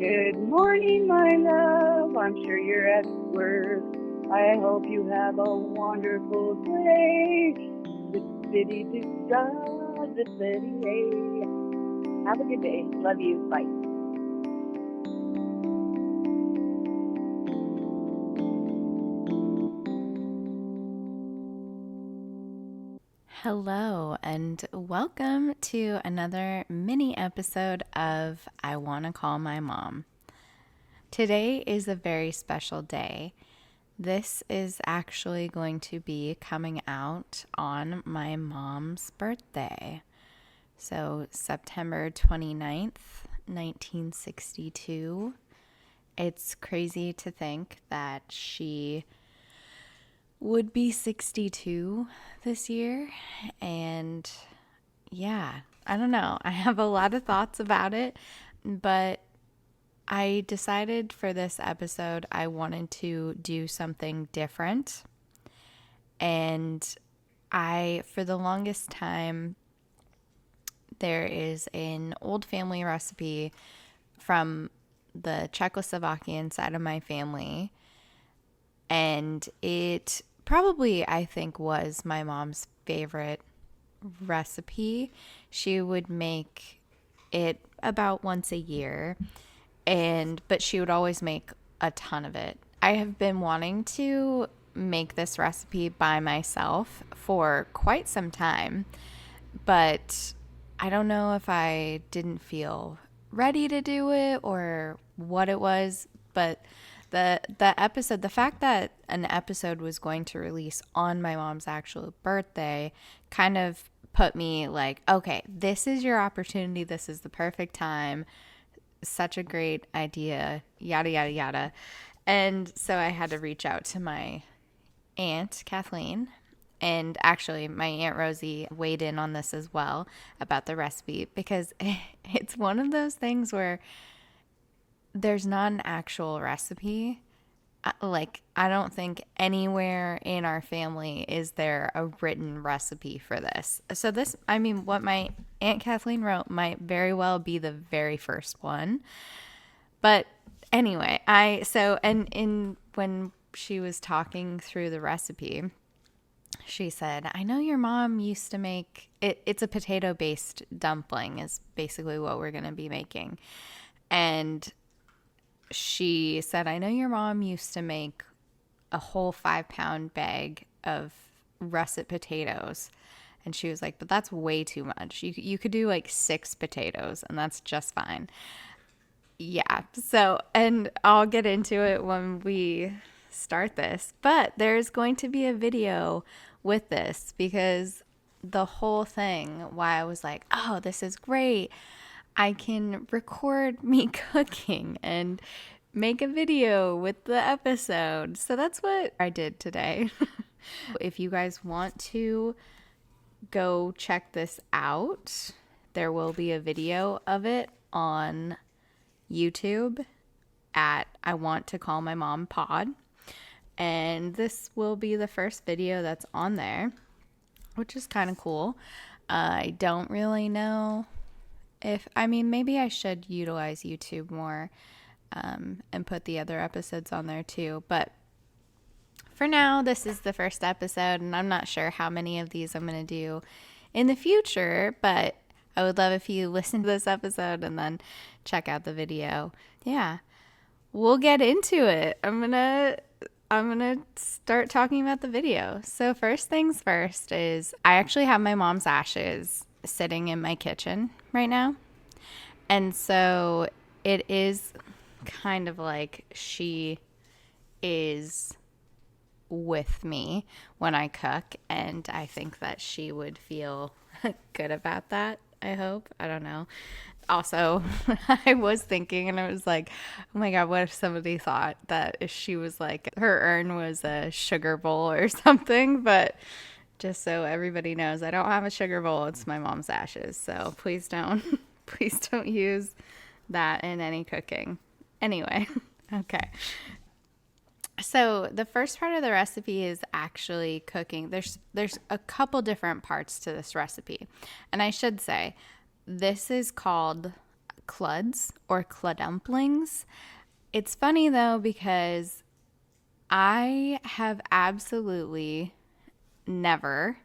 Good morning, my love. I'm sure you're at work. I hope you have a wonderful day. Have a good day. Love you. Bye. Hello, and welcome to another mini episode of I Want to Call My Mom. Today is a very special day. This is actually going to be coming out on my mom's birthday. So, September 29th, 1962. It's crazy to think that she would be 62 this year, and yeah, I don't know. I have a lot of thoughts about it, but I decided for this episode I wanted to do something different. And for the longest time, there is an old family recipe from the Czechoslovakian side of my family, and it probably, I think, was my mom's favorite recipe. She would make it about once a year, but she would always make a ton of it. I have been wanting to make this recipe by myself for quite some time, but I don't know if I didn't feel ready to do it or what it was, but the fact that an episode was going to release on my mom's actual birthday kind of put me like, okay, this is your opportunity. This is the perfect time. Such a great idea, yada, yada, yada. And so I had to reach out to my aunt, Kathleen, and actually my Aunt Rosie weighed in on this as well about the recipe, because it's one of those things where there's not an actual recipe. Like, I don't think anywhere in our family is there a written recipe for this. So what my Aunt Kathleen wrote might very well be the very first one. But anyway, when she was talking through the recipe, she said, I know your mom used to make it. It's a potato-based dumpling is basically what we're going to be making. And she said, I know your mom used to make a whole 5-pound bag of russet potatoes. And she was like, but that's way too much. You could do like 6 potatoes and that's just fine. Yeah. So, and I'll get into it when we start this, but there's going to be a video with this, because the whole thing, why I was like, oh, this is great. I can record me cooking and make a video with the episode. So that's what I did today. If you guys want to go check this out, there will be a video of it on YouTube at I Want to Call My Mom Pod. And this will be the first video that's on there, which is kind of cool. I don't really know maybe I should utilize YouTube more and put the other episodes on there too. But for now, this is the first episode, and I'm not sure how many of these I'm going to do in the future, but I would love if you listen to this episode and then check out the video. Yeah, we'll get into it. I'm gonna start talking about the video. So first things first is I actually have my mom's ashes sitting in my kitchen right now. And so it is kind of like she is with me when I cook, and I think that she would feel good about that. I hope. I don't know. Also, I was thinking, and I was like, oh my God, what if somebody thought that if she was like, her urn was a sugar bowl or something? But just so everybody knows, I don't have a sugar bowl. It's my mom's ashes. So please don't use that in any cooking. Anyway, okay. So the first part of the recipe is actually cooking. There's a couple different parts to this recipe. And I should say, this is called Cluds or Cluddumplings. It's funny though because I have absolutely never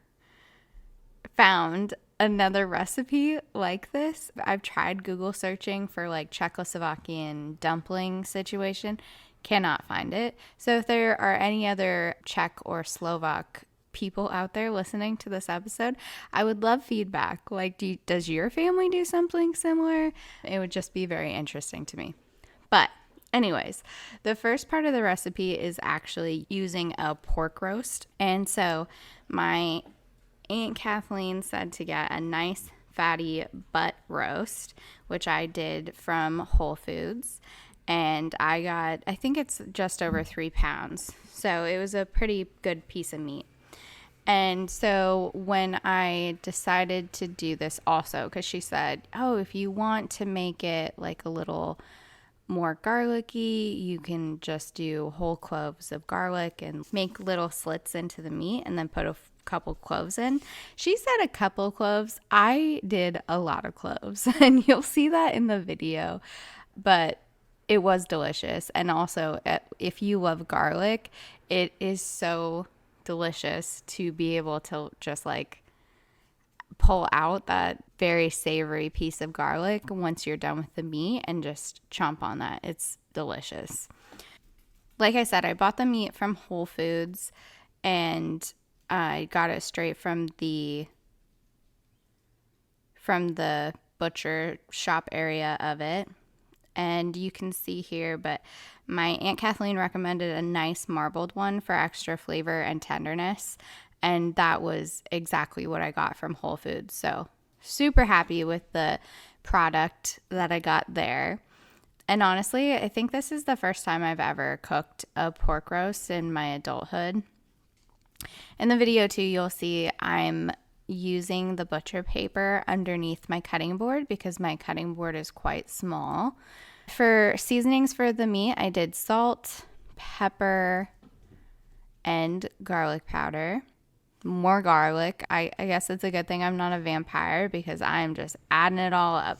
found another recipe like this. I've tried Google searching for like Czechoslovakian dumpling situation, cannot find it. So if there are any other Czech or Slovak people out there listening to this episode, I would love feedback. Like, does your family do something similar? It would just be very interesting to me. But anyways, the first part of the recipe is actually using a pork roast. And so my Aunt Kathleen said to get a nice fatty butt roast, which I did from Whole Foods. And I think it's just over 3 pounds. So it was a pretty good piece of meat. And so when I decided to do this also, because she said, oh, if you want to make it like a little more garlicky, you can just do whole cloves of garlic and make little slits into the meat and then put a couple cloves in. She said a couple cloves. I did a lot of cloves, and you'll see that in the video, but it was delicious. And also, if you love garlic, it is so delicious to be able to just like pull out that very savory piece of garlic once you're done with the meat and just chomp on that. It's delicious. Like I said, I bought the meat from Whole Foods and I got it straight from the butcher shop area of it. And you can see here, but my Aunt Kathleen recommended a nice marbled one for extra flavor and tenderness. And that was exactly what I got from Whole Foods. So super happy with the product that I got there. And honestly, I think this is the first time I've ever cooked a pork roast in my adulthood. In the video too, you'll see I'm using the butcher paper underneath my cutting board because my cutting board is quite small. For seasonings for the meat, I did salt, pepper, and garlic powder. More garlic. I guess it's a good thing I'm not a vampire because I'm just adding it all up.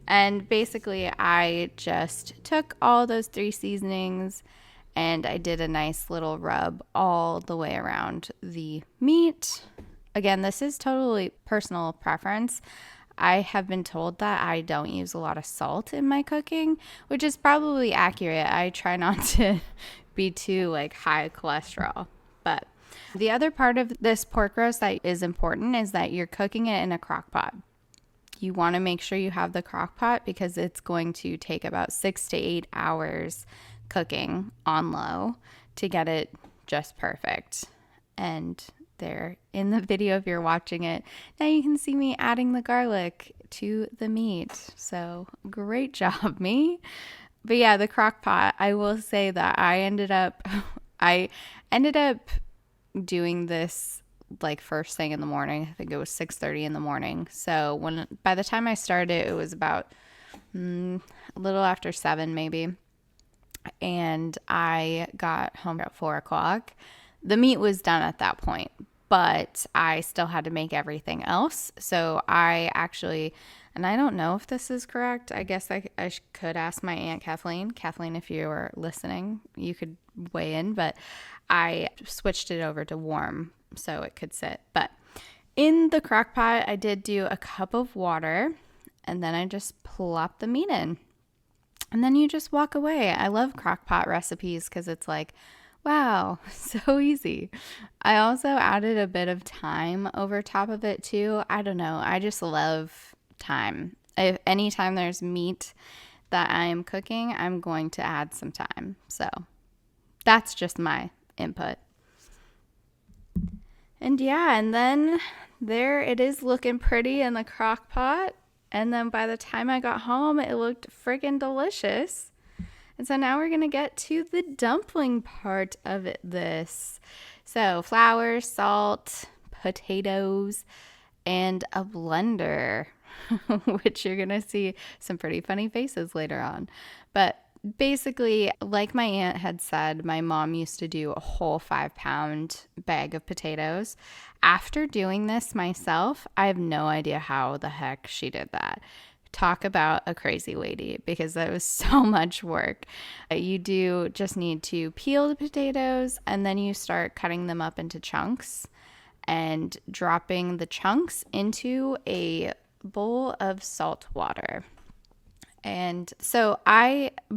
And basically, I just took all those 3 seasonings and I did a nice little rub all the way around the meat. Again, this is totally personal preference. I have been told that I don't use a lot of salt in my cooking, which is probably accurate. I try not to be too like high cholesterol. But the other part of this pork roast that is important is that you're cooking it in a crock pot. You want to make sure you have the crock pot because it's going to take about 6 to 8 hours cooking on low to get it just perfect. And there in the video, if you're watching it, now you can see me adding the garlic to the meat. So great job, me. But yeah, the crock pot, I will say that I ended up doing this like first thing in the morning. I think it was 6:30 in the morning. So by the time I started, it was about a little after 7 maybe. And I got home at 4 o'clock. The meat was done at that point, but I still had to make everything else. So I actually, and I don't know if this is correct. I guess I could ask my Aunt Kathleen. Kathleen, if you are listening, you could weigh in, but I switched it over to warm so it could sit. But in the crock pot, I did do a cup of water and then I just plopped the meat in. And then you just walk away. I love crock pot recipes because it's like, wow, so easy. I also added a bit of thyme over top of it too. I don't know. I just love thyme. Anytime there's meat that I am cooking, I'm going to add some thyme. So that's just my input. And yeah, and then there it is looking pretty in the crock pot. And then by the time I got home, it looked friggin' delicious. And so now we're going to get to the dumpling part of this. So flour, salt, potatoes, and a blender, which you're going to see some pretty funny faces later on. But basically, like my aunt had said, my mom used to do a whole 5-pound bag of potatoes. After doing this myself, I have no idea how the heck she did that. talk about a crazy lady, because that was so much work. You do just need to peel the potatoes, and then you start cutting them up into chunks and dropping the chunks into a bowl of salt water. And so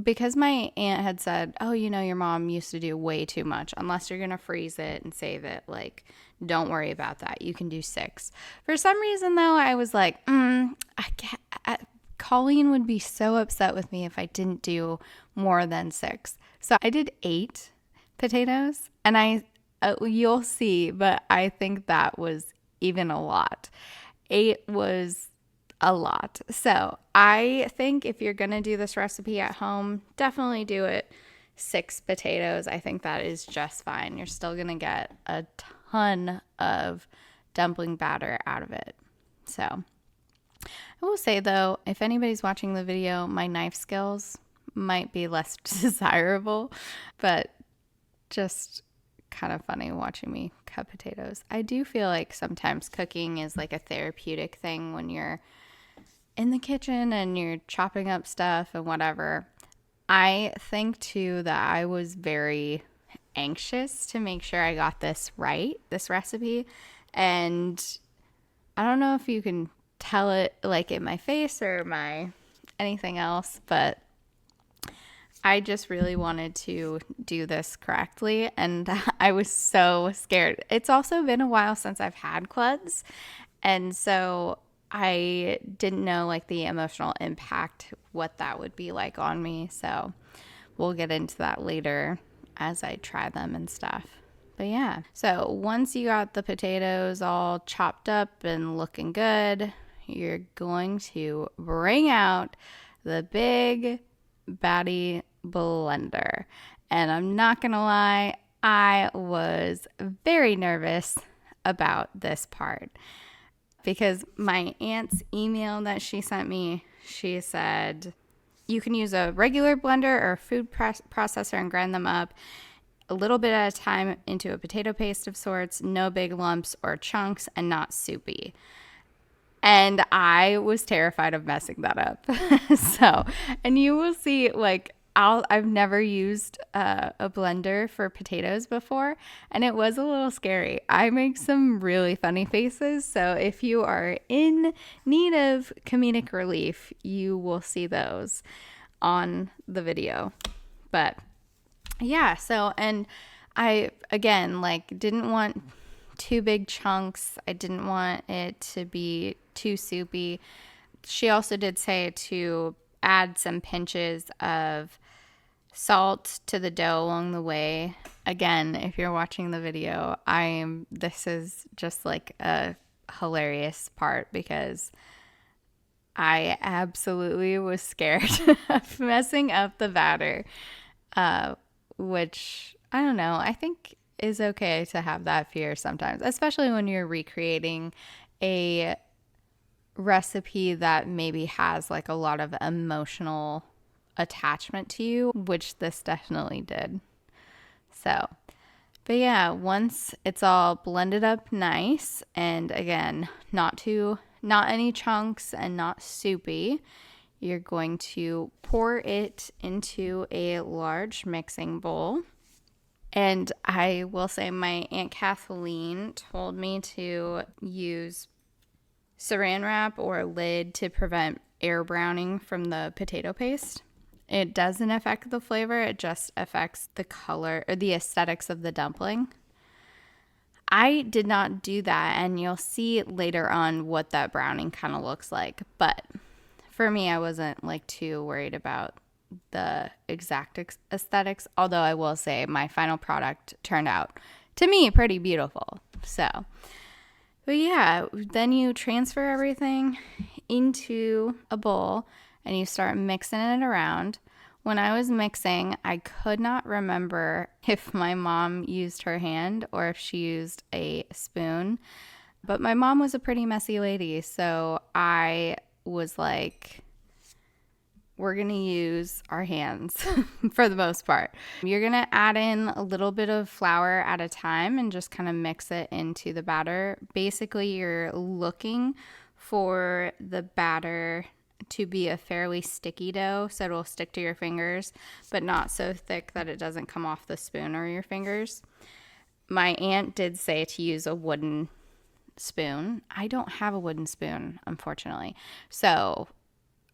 because my aunt had said, oh, your mom used to do way too much. Unless you're going to freeze it and save it, like, don't worry about that. You can do 6. For some reason, though, I was like, Colleen would be so upset with me if I didn't do more than 6. So I did 8 potatoes, and you'll see, but I think that was even a lot. 8 was a lot. So I think if you're going to do this recipe at home, definitely do it 6 potatoes. I think that is just fine. You're still going to get a ton of dumpling batter out of it. So I will say, though, if anybody's watching the video, my knife skills might be less desirable, but just kind of funny watching me cut potatoes. I do feel like sometimes cooking is like a therapeutic thing when you're in the kitchen and you're chopping up stuff and whatever. I think too that I was very anxious to make sure I got this right, this recipe. And I don't know if you can tell it like in my face or my anything else, but I just really wanted to do this correctly, and I was so scared. It's also been a while since I've had Cluds, and so I didn't know like the emotional impact, what that would be like on me. So we'll get into that later as I try them and stuff. But yeah, so once you got the potatoes all chopped up and looking good, you're going to bring out the big batty blender. And I'm not gonna lie, I was very nervous about this part, because my aunt's email that she sent me, she said you can use a regular blender or a food processor and grind them up a little bit at a time into a potato paste of sorts, no big lumps or chunks, and not soupy. And I was terrified of messing that up. So, and you will see, like, I've never used a blender for potatoes before, and it was a little scary. I make some really funny faces, so if you are in need of comedic relief, you will see those on the video. But yeah, so, and I, again, like, didn't want too big chunks. I didn't want it to be too soupy. She also did say to add some pinches of salt to the dough along the way. Again, if you're watching the video, this is just like a hilarious part, because I absolutely was scared of messing up the batter, which I don't know, I think is okay to have that fear sometimes, especially when you're recreating a recipe that maybe has like a lot of emotional attachment to you, which this definitely did. So, but yeah, once it's all blended up nice, and again, not any chunks and not soupy, you're going to pour it into a large mixing bowl. And I will say my Aunt Kathleen told me to use saran wrap or a lid to prevent air browning from the potato paste. It doesn't affect the flavor, it just affects the color or the aesthetics of the dumpling. I did not do that, and you'll see later on what that browning kind of looks like. But for me, I wasn't like too worried about the exact aesthetics, although I will say my final product turned out, to me, pretty beautiful. So, but yeah, then you transfer everything into a bowl and you start mixing it around. When I was mixing, I could not remember if my mom used her hand or if she used a spoon, but my mom was a pretty messy lady, so I was like, we're going to use our hands for the most part. You're going to add in a little bit of flour at a time and just kind of mix it into the batter. Basically, you're looking for the batter to be a fairly sticky dough, so it'll stick to your fingers, but not so thick that it doesn't come off the spoon or your fingers. My aunt did say to use a wooden spoon. I don't have a wooden spoon, unfortunately. So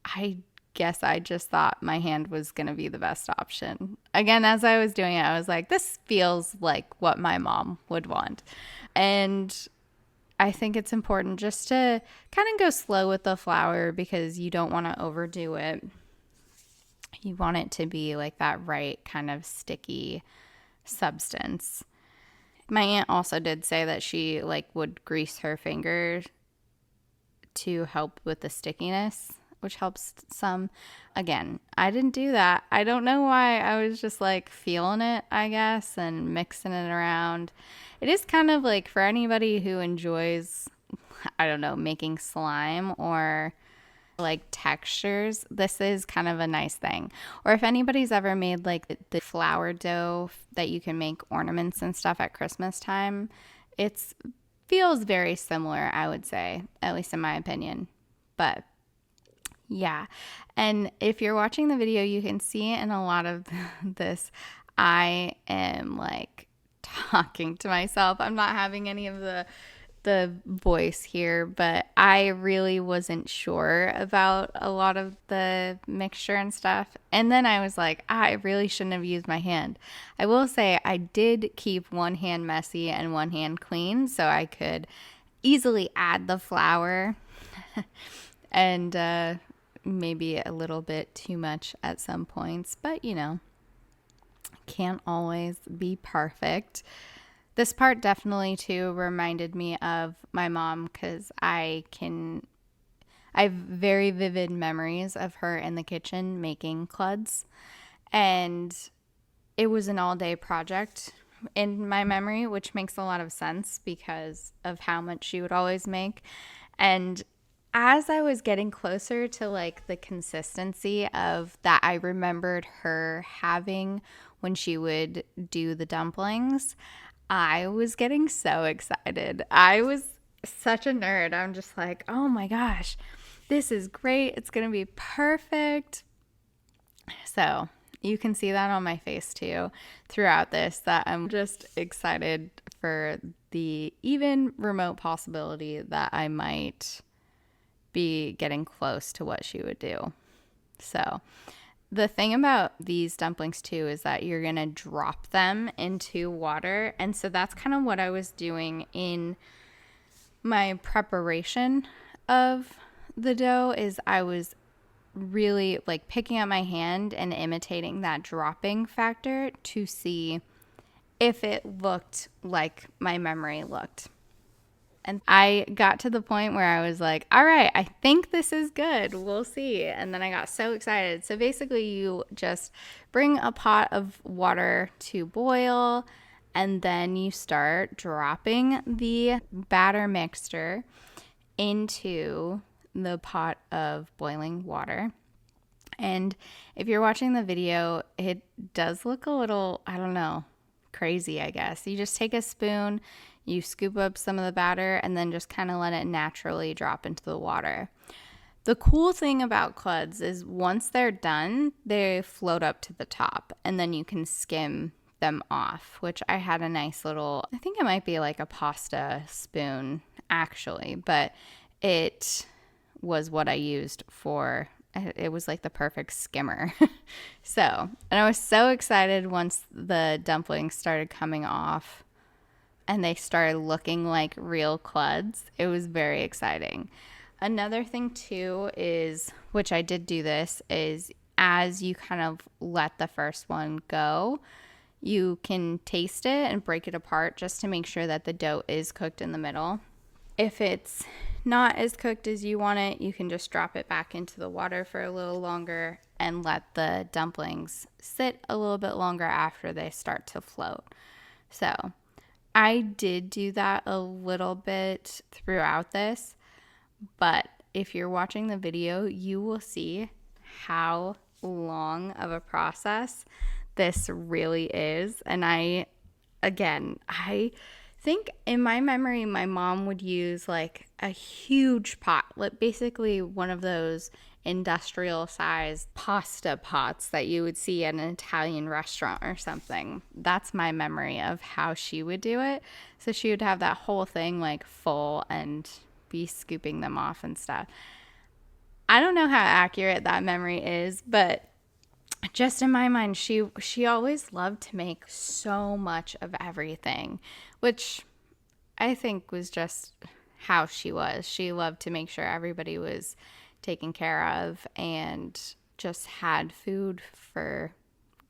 I guess I just thought my hand was going to be the best option. Again, as I was doing it, I was like, this feels like what my mom would want. And I think it's important just to kind of go slow with the flour because you don't want to overdo it. You want it to be like that right kind of sticky substance. My aunt also did say that she like would grease her fingers to help with the stickiness, which helps some. Again, I didn't do that. I don't know why. I was just like feeling it, I guess, and mixing it around. It is kind of like for anybody who enjoys, I don't know, making slime or like textures, this is kind of a nice thing. Or if anybody's ever made like the flour dough that you can make ornaments and stuff at Christmas time, it feels very similar, I would say, at least in my opinion. But yeah. And if you're watching the video, you can see in a lot of this, I am like talking to myself. I'm not having any of the voice here, but I really wasn't sure about a lot of the mixture and stuff. And then I was like, I really shouldn't have used my hand. I will say I did keep one hand messy and one hand clean so I could easily add the flour and maybe a little bit too much at some points, but you know, can't always be perfect. This part definitely too reminded me of my mom because I have very vivid memories of her in the kitchen making Cluds, and it was an all-day project in my memory, which makes a lot of sense because of how much she would always make. And as I was getting closer to like the consistency of that I remembered her having when she would do the dumplings, I was getting so excited. I was such a nerd. I'm just like, oh my gosh, this is great. It's going to be perfect. So you can see that on my face too throughout this, that I'm just excited for the even remote possibility that I might be getting close to what she would do. So the thing about these dumplings too is that you're going to drop them into water. And so that's kind of what I was doing in my preparation of the dough is I was really like picking up my hand and imitating that dropping factor to see if it looked like my memory looked. And I got to the point where I was like, all right, I think this is good. We'll see. And then I got so excited. So basically you just bring a pot of water to boil and then you start dropping the batter mixture into the pot of boiling water. And if you're watching the video, it does look a little, I don't know, crazy, I guess. You just take a spoon, you scoop up some of the batter, and then just kind of let it naturally drop into the water. The cool thing about Cluds is once they're done, they float up to the top, and then you can skim them off, which I had a nice little, I think it might be like a pasta spoon, actually, but it was what I used for, it was like the perfect skimmer. So, and I was so excited once the dumplings started coming off and they started looking like real Cluds. It was very exciting. Another thing too is, which I did do this, is as you kind of let the first one go, you can taste it and break it apart just to make sure that the dough is cooked in the middle. If it's not as cooked as you want it, you can just drop it back into the water for a little longer and let the dumplings sit a little bit longer after they start to float. So I did do that a little bit throughout this, but if you're watching the video, you will see how long of a process this really is. And I think in my memory, my mom would use like a huge pot, like basically one of those industrial sized pasta pots that you would see at an Italian restaurant or something. That's my memory of how she would do it. So she would have that whole thing like full and be scooping them off and stuff. I don't know how accurate that memory is, but just in my mind, she always loved to make so much of everything, which I think was just how she was. She loved to make sure everybody was taken care of and just had food for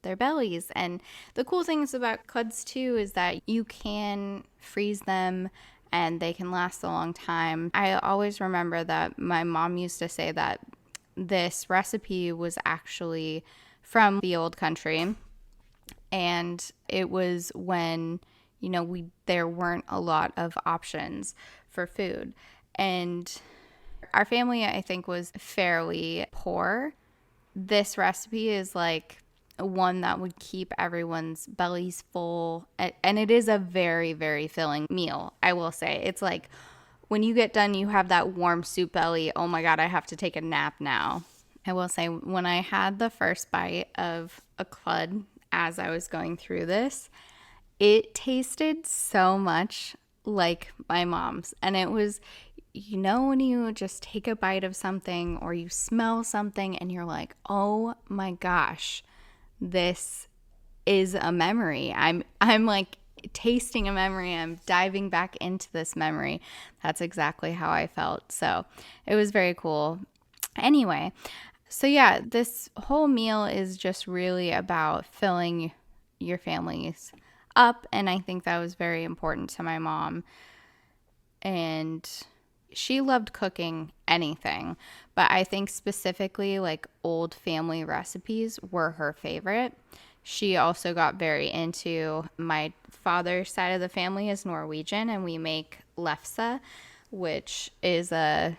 their bellies. And the cool things about Cluds too is that you can freeze them and they can last a long time. I always remember that my mom used to say that this recipe was actually from the old country, and it was when, you know, there weren't a lot of options for food, and our family, I think, was fairly poor. This recipe is like one that would keep everyone's bellies full, and it is a very, very filling meal, I will say. It's like when you get done, you have that warm soup belly. Oh my God, I have to take a nap now. I will say, when I had the first bite of a clud as I was going through this, it tasted so much like my mom's. And it was, you know, when you just take a bite of something or you smell something and you're like, oh my gosh, this is a memory. I'm like tasting a memory. I'm diving back into this memory. That's exactly how I felt. So it was very cool. Anyway, so yeah, this whole meal is just really about filling your families up, and I think that was very important to my mom. And she loved cooking anything, but I think specifically like old family recipes were her favorite. She also got very into, my father's side of the family is Norwegian, and we make lefse, which is a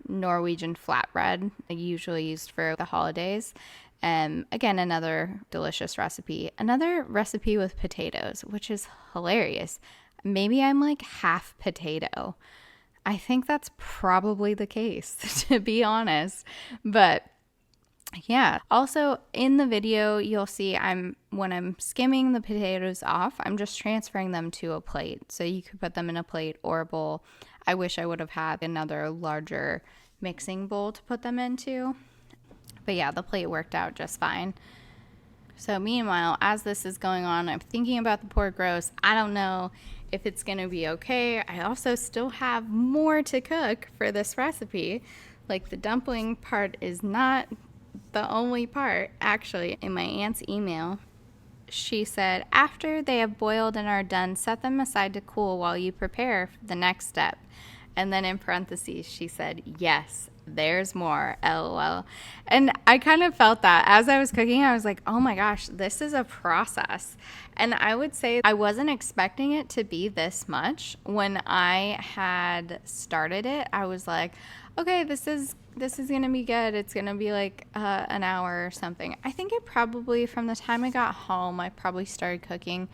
Norwegian flatbread, usually used for the holidays. And again, another delicious recipe. Another recipe with potatoes, which is hilarious. Maybe I'm like half potato. I think that's probably the case, to be honest. But yeah, also in the video, you'll see when I'm skimming the potatoes off, I'm just transferring them to a plate. So you could put them in a plate or a bowl. I wish I would have had another larger mixing bowl to put them into. But yeah, the plate worked out just fine. So meanwhile, as this is going on, I'm thinking about the pork roast. I don't know if it's going to be okay. I also still have more to cook for this recipe. Like, the dumpling part is not the only part. Actually, in my aunt's email, she said, after they have boiled and are done, set them aside to cool while you prepare for the next step. And then in parentheses, she said, yes, there's more, LOL. And I kind of felt that as I was cooking. I was like, oh my gosh, this is a process. And I would say I wasn't expecting it to be this much. When I had started it, I was like, okay, this is going to be good. It's going to be like an hour or something. I think it probably, from the time I got home, I probably started cooking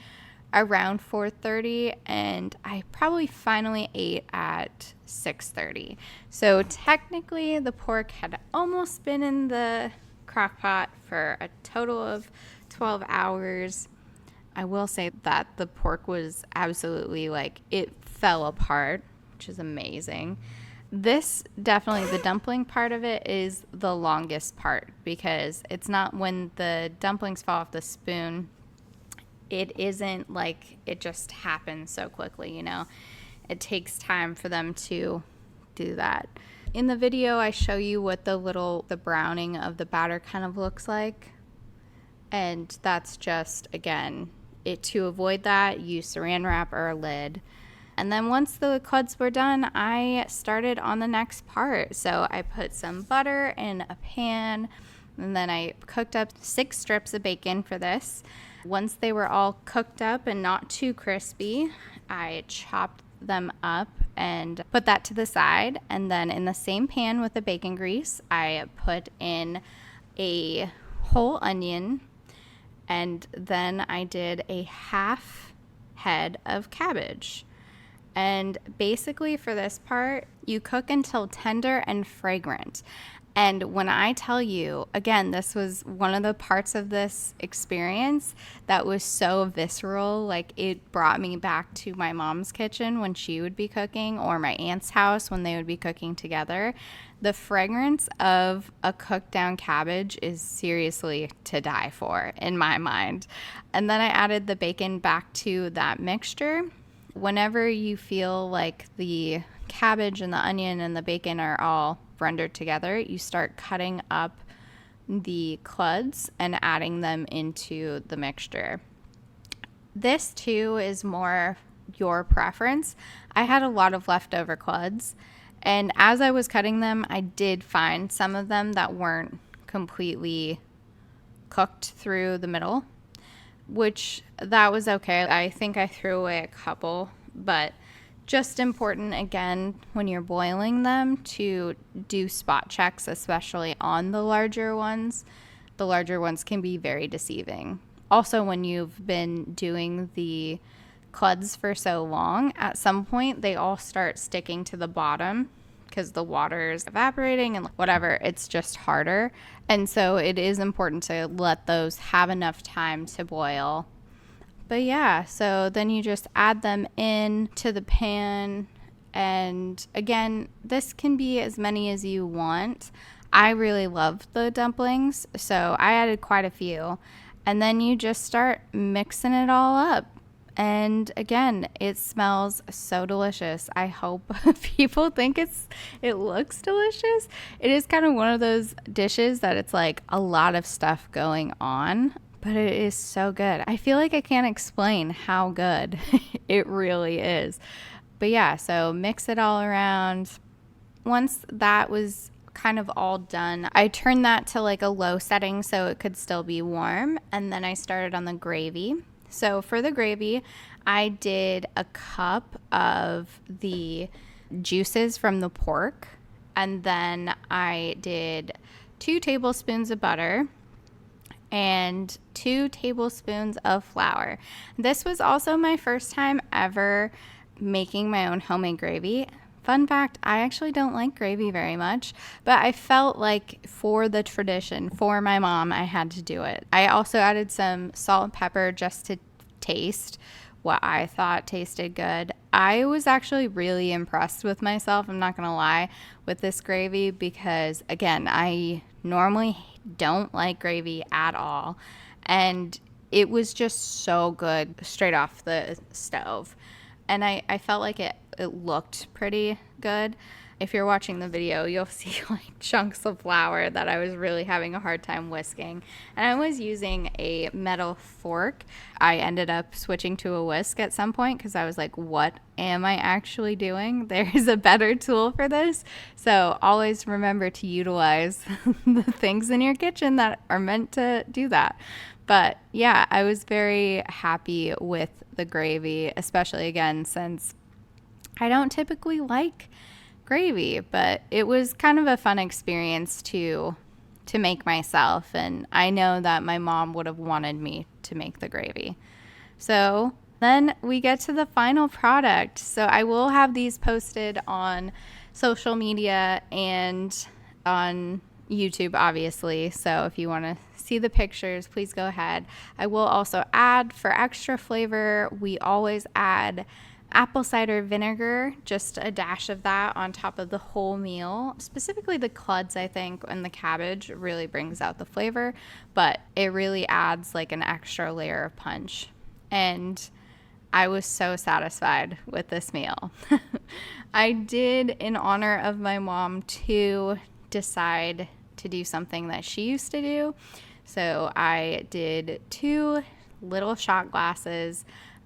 around 4:30, and I probably finally ate at 6:30. So technically the pork had almost been in the crock pot for a total of 12 hours. I will say that the pork was absolutely, like, it fell apart, which is amazing. This definitely, the dumpling part of it is the longest part, because it's not, when the dumplings fall off the spoon, it isn't like it just happens so quickly, you know. It takes time for them to do that. In the video, I show you what the browning of the batter kind of looks like. And that's just, again, to avoid that, use saran wrap or a lid. And then once the cluds were done, I started on the next part. So I put some butter in a pan, and then I cooked up 6 strips of bacon for this. Once they were all cooked up and not too crispy, I chopped them up and put that to the side. And then in the same pan with the bacon grease, I put in a whole onion, and then I did a half head of cabbage. And basically for this part, you cook until tender and fragrant. And when I tell you, again, this was one of the parts of this experience that was so visceral. Like, it brought me back to my mom's kitchen when she would be cooking, or my aunt's house when they would be cooking together. The fragrance of a cooked down cabbage is seriously to die for in my mind. And then I added the bacon back to that mixture. Whenever you feel like the cabbage and the onion and the bacon are all rendered together, you start cutting up the cluds and adding them into the mixture. This too is more your preference. I had a lot of leftover cluds, and as I was cutting them, I did find some of them that weren't completely cooked through the middle, which that was okay. I think I threw away a couple, but just important, again, when you're boiling them, to do spot checks, especially on the larger ones. The larger ones can be very deceiving. Also, when you've been doing the cluds for so long, at some point they all start sticking to the bottom because the water is evaporating and whatever, it's just harder. And so it is important to let those have enough time to boil. But yeah, so then you just add them in to the pan. And again, this can be as many as you want. I really love the dumplings, so I added quite a few. And then you just start mixing it all up. And again, it smells so delicious. I hope people think it looks delicious. It is kind of one of those dishes that it's like a lot of stuff going on, but it is so good. I feel like I can't explain how good it really is. But yeah, so mix it all around. Once that was kind of all done, I turned that to like a low setting so it could still be warm. And then I started on the gravy. So for the gravy, I did a cup of the juices from the pork, and then I did 2 tablespoons of butter and 2 tablespoons of flour. This was also my first time ever making my own homemade gravy. Fun fact, I actually don't like gravy very much, but I felt like for the tradition, for my mom, I had to do it. I also added some salt and pepper just to taste what I thought tasted good. I was actually really impressed with myself, I'm not gonna lie, with this gravy because, again, I normally don't like gravy at all, and it was just so good straight off the stove. And I felt like it looked pretty good. If you're watching the video, you'll see like chunks of flour that I was really having a hard time whisking. And I was using a metal fork. I ended up switching to a whisk at some point because I was like, what am I actually doing? There's a better tool for this. So always remember to utilize the things in your kitchen that are meant to do that. But yeah, I was very happy with the gravy, especially again, since I don't typically like gravy, but it was kind of a fun experience to make myself, and I know that my mom would have wanted me to make the gravy. So then we get to the final product. So I will have these posted on social media and on YouTube, obviously. So if you want to see the pictures, please go ahead. I will also add, for extra flavor, we always add apple cider vinegar, just a dash of that on top of the whole meal. Specifically the cluds, I think, and the cabbage really brings out the flavor, but it really adds like an extra layer of punch. And I was so satisfied with this meal. I did, in honor of my mom, to decide to do something that she used to do. So I did 2 little shot glasses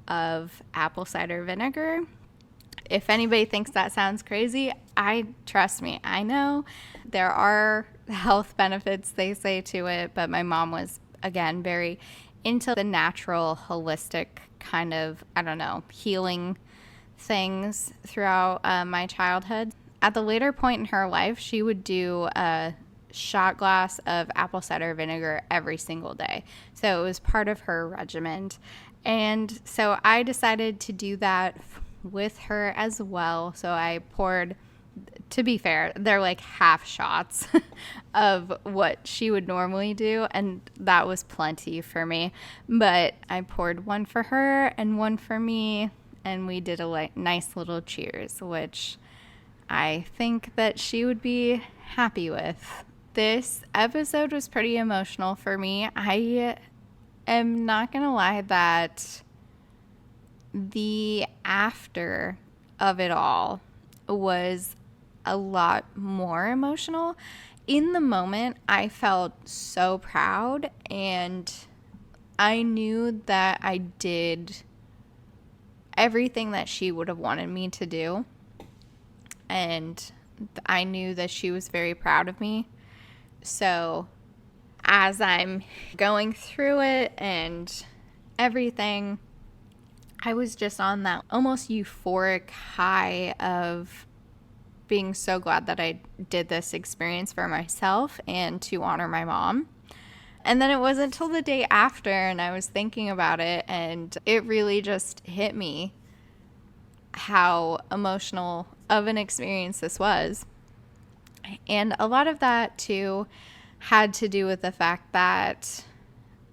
of apple cider vinegar. If anybody thinks that sounds crazy, trust me, I know there are health benefits, they say, to it, but my mom was, again, very into the natural, holistic kind of, I don't know, healing things throughout my childhood. At the later point in her life, she would do a shot glass of apple cider vinegar every single day. So it was part of her regimen. And so I decided to do that with her as well. So I poured, to be fair, they're like half shots of what she would normally do, and that was plenty for me. But I poured one for her and one for me, and we did a nice little cheers, which I think that she would be happy with. This episode was pretty emotional for me. I am not gonna lie that the after of it all was a lot more emotional. In the moment, I felt so proud, and I knew that I did everything that she would have wanted me to do, and I knew that she was very proud of me. So as I'm going through it and everything, I was just on that almost euphoric high of being so glad that I did this experience for myself and to honor my mom. And then it wasn't until the day after, and I was thinking about it, and it really just hit me how emotional of an experience this was. And a lot of that too had to do with the fact that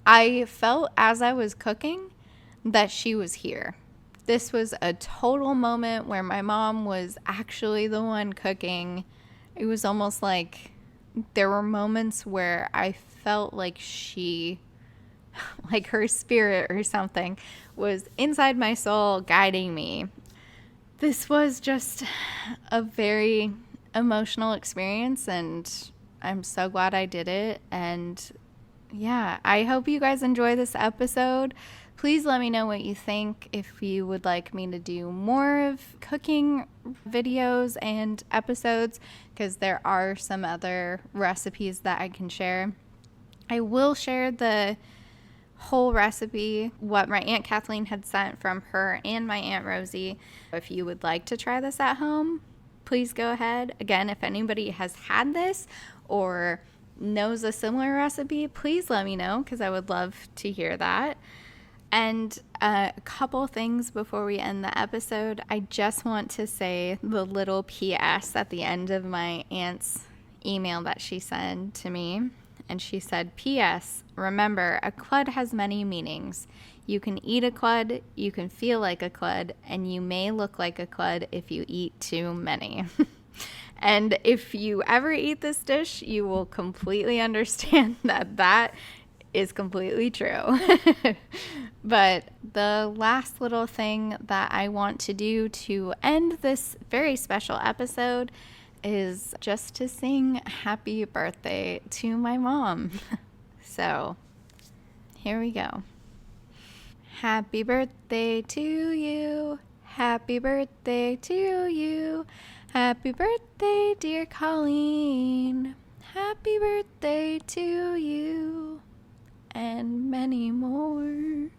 I felt as I was cooking that she was here. This was a total moment where my mom was actually the one cooking. It was almost like there were moments where I felt like she, like her spirit or something, was inside my soul guiding me. This was just a very emotional experience, and I'm so glad I did it. And yeah, I hope you guys enjoy this episode. Please let me know what you think, if you would like me to do more of cooking videos and episodes, because there are some other recipes that I can share. I will share the whole recipe, what my Aunt Kathleen had sent from her and my Aunt Rosie. If you would like to try this at home, please go ahead. Again, if anybody has had this or knows a similar recipe, please let me know, because I would love to hear that. And a couple things before we end the episode. I just want to say the little PS at the end of my aunt's email that she sent to me. And she said, P.S. Remember, a clud has many meanings. You can eat a clud, you can feel like a clud, and you may look like a clud if you eat too many. And if you ever eat this dish, you will completely understand that that is completely true. But the last little thing that I want to do to end this very special episode is just to sing happy birthday to my mom. So here we go. Happy birthday to you. Happy birthday to you. Happy birthday, dear Colleen. Happy birthday to you. And many more.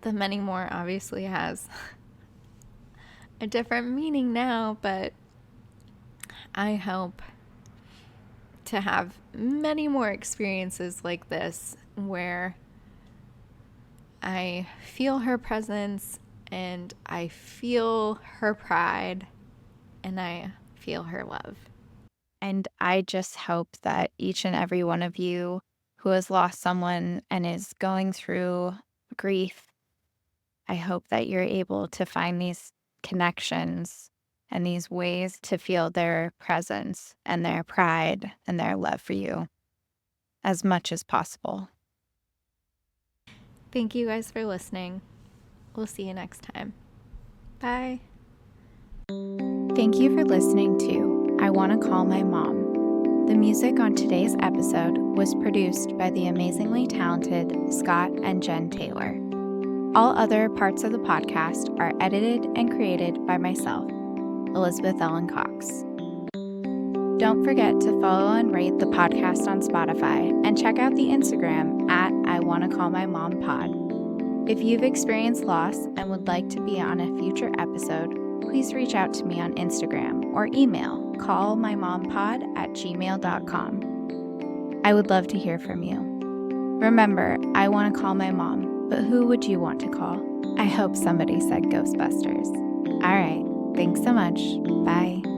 The many more obviously has a different meaning now, but I hope to have many more experiences like this where I feel her presence and I feel her pride and I feel her love. And I just hope that each and every one of you who has lost someone and is going through grief, I hope that you're able to find these connections and these ways to feel their presence and their pride and their love for you as much as possible. Thank you guys for listening. We'll see you next time. Bye. Thank you for listening to I Want to Call My Mom. The music on today's episode was produced by the amazingly talented Scott and Jen Taylor. All other parts of the podcast are edited and created by myself, Elizabeth Ellen Cox. Don't forget to follow and rate the podcast on Spotify and check out the Instagram at I Want to Call My Mom Pod. If you've experienced loss and would like to be on a future episode, please reach out to me on Instagram or email callmymompod@gmail.com. I would love to hear from you. Remember, I want to call my mom, but who would you want to call? I hope somebody said Ghostbusters. All right, thanks so much. Bye.